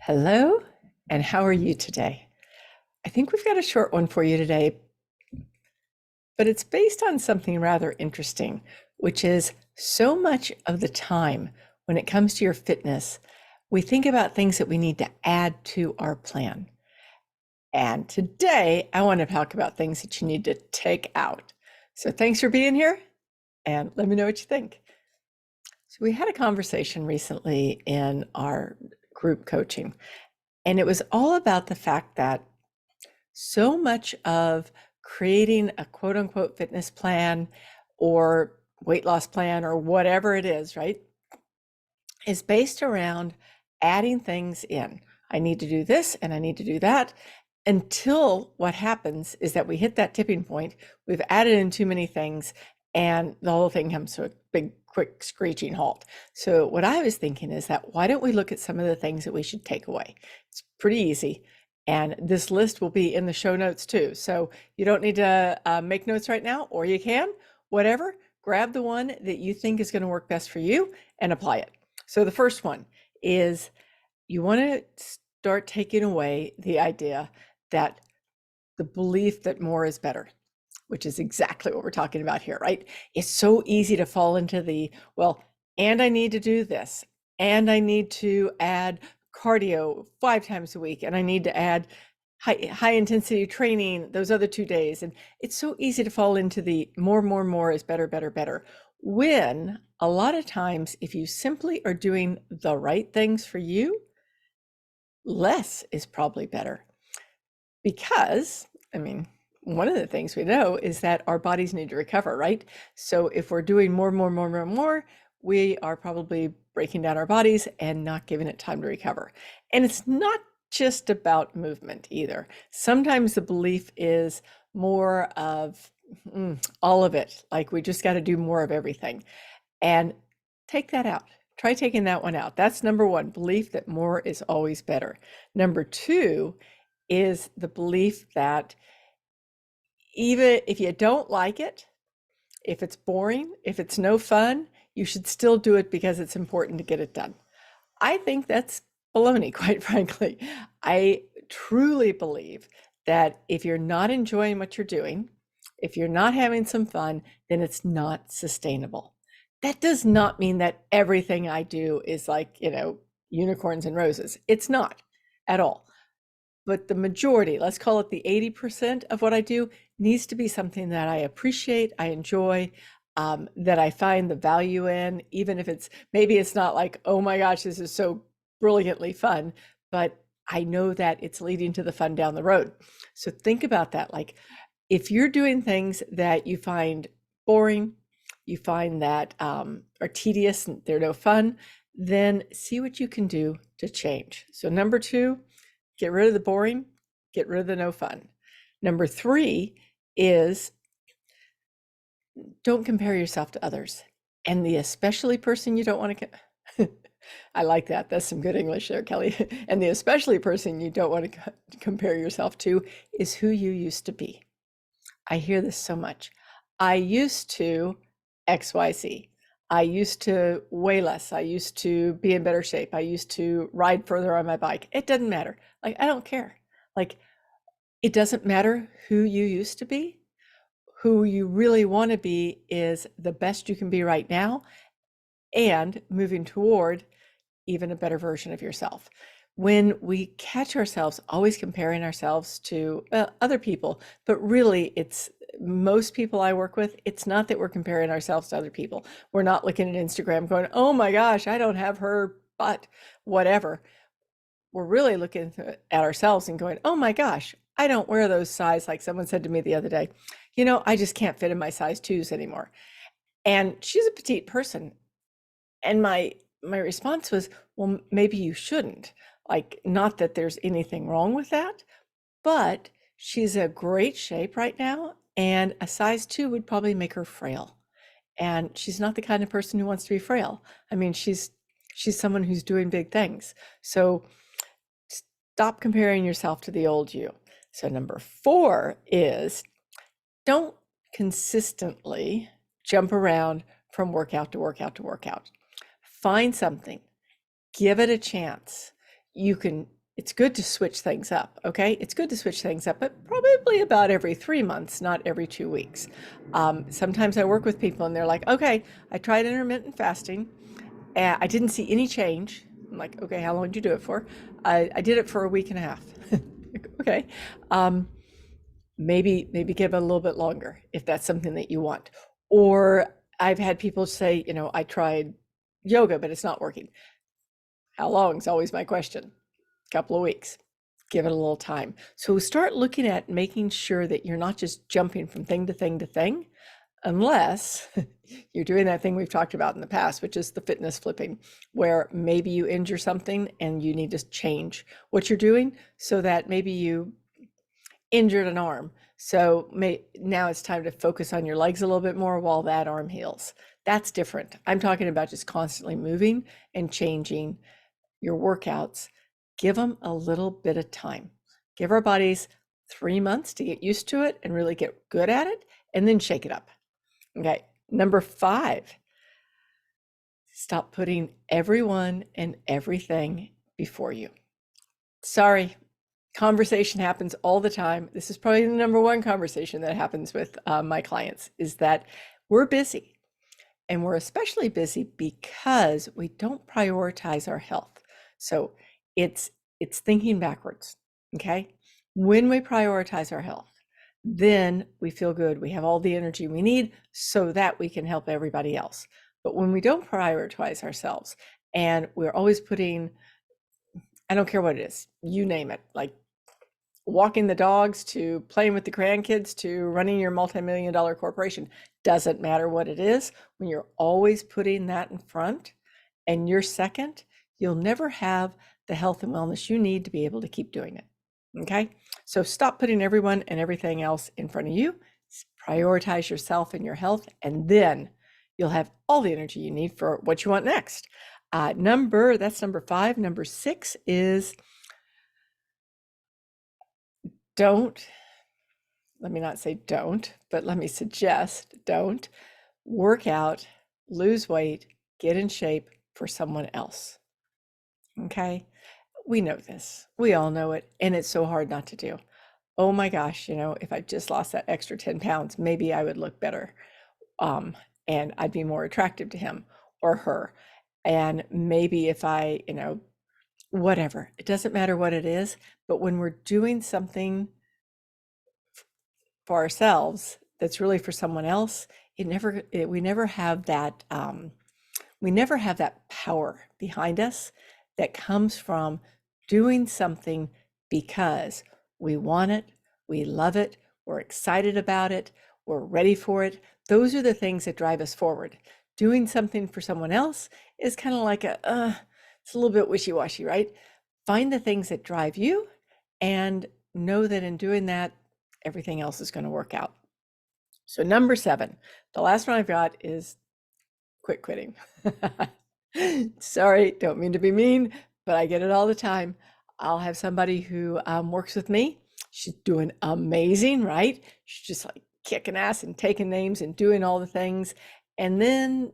Hello, and how are you today? I think we've got a short one for you today, but it's based on something rather interesting, which is so much of the time when it comes to your fitness, we think about things that we need to add to our plan. And today, I want to talk about things that you need to take out. So thanks for being here, and let me know what you think. So we had a conversation recently in our group coaching, and it was all about the fact that so much of creating a quote unquote fitness plan or weight loss plan or whatever it is, right, is based around adding things in. I need to do this and I need to do that until what happens is that we hit that tipping point. We've added in too many things and the whole thing comes to a big, quick, screeching halt. So what I was thinking is that why don't we look at some of the things that we should take away? It's pretty easy. And this list will be in the show notes too. So you don't need to make notes right now, or you can, whatever, grab the one that you think is going to work best for you and apply it. So the first one is you want to start taking away the idea that the belief that more is better, which is exactly what we're talking about here, right? It's so easy to fall into the, well, and I need to do this, and I need to add cardio 5 times a week, and I need to add high intensity training those other 2 days. And it's so easy to fall into the more is better, better, better. When a lot of times, if you simply are doing the right things for you, less is probably better. Because, I mean, one of the things we know is that our bodies need to recover, right? So if we're doing more, we are probably breaking down our bodies and not giving it time to recover. And it's not just about movement either. Sometimes the belief is more of all of it, like we just got to do more of everything. And take that out. Try taking that one out. That's number one, belief that more is always better. Number two is the belief that even if you don't like it, if it's boring, if it's no fun, you should still do it because it's important to get it done. I think that's baloney, quite frankly. I truly believe that if you're not enjoying what you're doing, if you're not having some fun, then it's not sustainable. That does not mean that everything I do is like, unicorns and roses. It's not at all. But the majority, let's call it the 80% of what I do, needs to be something that I appreciate, I enjoy, that I find the value in, even if maybe it's not like, oh my gosh, this is so brilliantly fun, but I know that it's leading to the fun down the road. So think about that. Like if you're doing things that you find boring, you find that are tedious and they're no fun, then see what you can do to change. So number two, get rid of the boring, get rid of the no fun. Number three is don't compare yourself to others. And the especially person you don't want to, I like that. That's some good English there, Kelly. And the especially person you don't want to compare yourself to is who you used to be. I hear this so much. I used to XYZ. I used to weigh less. I used to be in better shape. I used to ride further on my bike. It doesn't matter. Like, I don't care. Like, it doesn't matter who you used to be. Who you really want to be is the best you can be right now and moving toward even a better version of yourself. When we catch ourselves always comparing ourselves to other people, but really it's most people I work with, it's not that we're comparing ourselves to other people. We're not looking at Instagram going, oh my gosh, I don't have her butt, whatever. We're really looking at ourselves and going, oh my gosh, I don't wear those size. Like someone said to me the other day, I just can't fit in my size 2s anymore. And she's a petite person. And my response was, well, maybe you shouldn't. Like, not that there's anything wrong with that, but she's a great shape right now. And a size 2 would probably make her frail. And she's not the kind of person who wants to be frail. I mean, she's someone who's doing big things. So stop comparing yourself to the old you. So number 4 is don't consistently jump around from workout to workout to workout. Find something, give it a chance. it's good to switch things up, okay? It's good to switch things up, but probably about every 3 months, not every 2 weeks. Sometimes I work with people and they're like, okay, I tried intermittent fasting and I didn't see any change. I'm like, okay, how long did you do it for? I did it for a week and a half. Okay. Um, maybe give it a little bit longer if that's something that you want. Or I've had people say, I tried yoga, but it's not working. How long is always my question. Couple of weeks. Give it a little time. So start looking at making sure that you're not just jumping from thing to thing to thing, unless you're doing that thing we've talked about in the past, which is the fitness flipping, where maybe you injure something and you need to change what you're doing so that maybe you injured an arm. So now it's time to focus on your legs a little bit more while that arm heals. That's different. I'm talking about just constantly moving and changing your workouts. Give them a little bit of time. Give our bodies 3 months to get used to it and really get good at it, and then shake it up. Okay. Number 5, stop putting everyone and everything before you. Sorry, conversation happens all the time. This is probably the number one conversation that happens with my clients, is that we're busy, and we're especially busy because we don't prioritize our health. So it's thinking backwards. Okay. When we prioritize our health, then we feel good. We have all the energy we need so that we can help everybody else. But when we don't prioritize ourselves and we're always putting, I don't care what it is, you name it, like walking the dogs to playing with the grandkids to running your multi-million-dollar corporation, doesn't matter what it is. When you're always putting that in front and you're second, you'll never have the health and wellness you need to be able to keep doing it. Okay. So stop putting everyone and everything else in front of you. Prioritize yourself and your health, and then you'll have all the energy you need for what you want next. That's number 5. Number 6 is let me not say don't, but let me suggest don't work out, lose weight, get in shape for someone else. Okay. We know this. We all know it. And it's so hard not to do. Oh my gosh, if I just lost that extra 10 pounds, maybe I would look better. And I'd be more attractive to him or her. And maybe if I, whatever, it doesn't matter what it is. But when we're doing something for ourselves that's really for someone else, we never have that power behind us that comes from doing something because we want it, we love it, we're excited about it, we're ready for it. Those are the things that drive us forward. Doing something for someone else is kind of like it's a little bit wishy-washy, right? Find the things that drive you and know that in doing that, everything else is going to work out. So number 7, the last one I've got is quit quitting. Sorry, don't mean to be mean, but I get it all the time. I'll have somebody who works with me. She's doing amazing, right? She's just like kicking ass and taking names and doing all the things. And then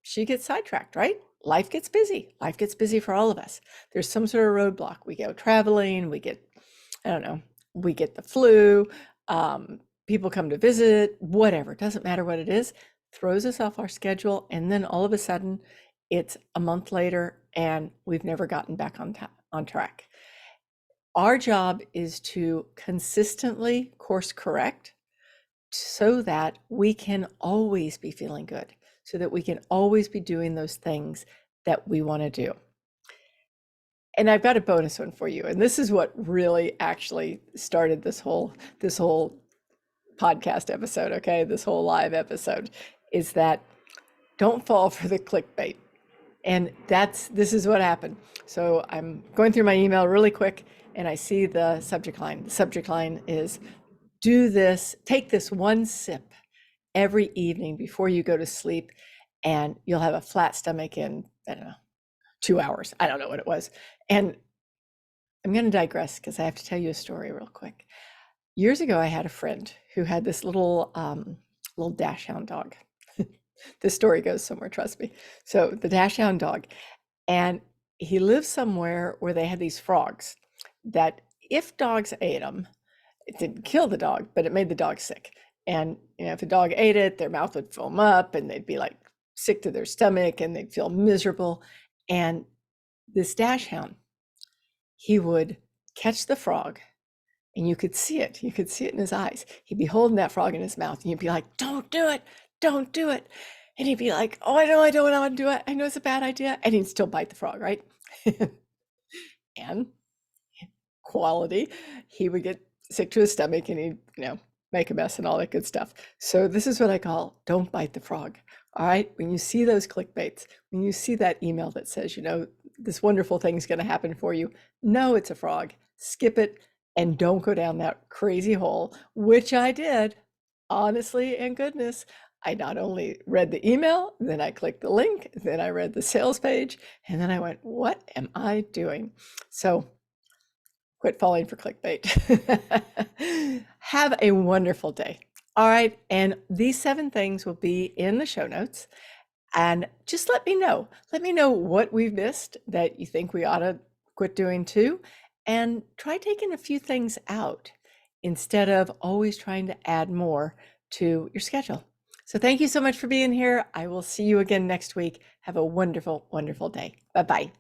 she gets sidetracked, right? Life gets busy. Life gets busy for all of us. There's some sort of roadblock. We go traveling, we get the flu, people come to visit, whatever, it doesn't matter what it is, throws us off our schedule. And then all of a sudden it's a month later and we've never gotten back on track. Our job is to consistently course correct so that we can always be feeling good, so that we can always be doing those things that we want to do. And I've got a bonus one for you. And this is what really actually started this whole podcast episode, okay? This whole live episode is that don't fall for the clickbait. And this is what happened. So I'm going through my email really quick and I see the subject line. The subject line is, take this one sip every evening before you go to sleep and you'll have a flat stomach in, I don't know, 2 hours. I don't know what it was. And I'm going to digress because I have to tell you a story real quick. Years ago, I had a friend who had this little dachshund dog. This story goes somewhere, trust me. So the dachshund dog, and he lived somewhere where they had these frogs that if dogs ate them, it didn't kill the dog, but it made the dog sick. And if the dog ate it, their mouth would foam up and they'd be like sick to their stomach and they'd feel miserable. And this dachshund, he would catch the frog and you could see it. You could see it in his eyes. He'd be holding that frog in his mouth and you'd be like, don't do it. Don't do it. And he'd be like, oh, I know I don't want to do it. I know it's a bad idea. And he'd still bite the frog, right? And quality, he would get sick to his stomach and he'd, make a mess and all that good stuff. So this is what I call don't bite the frog. All right. When you see those clickbaits, when you see that email that says, this wonderful thing is going to happen for you, no, it's a frog. Skip it and don't go down that crazy hole, which I did. Honestly and goodness, I not only read the email, then I clicked the link, then I read the sales page, and then I went, what am I doing? So quit falling for clickbait. Have a wonderful day. All right. And these 7 things will be in the show notes. And just let me know. Let me know what we've missed that you think we ought to quit doing too. And try taking a few things out instead of always trying to add more to your schedule. So thank you so much for being here. I will see you again next week. Have a wonderful, wonderful day. Bye-bye.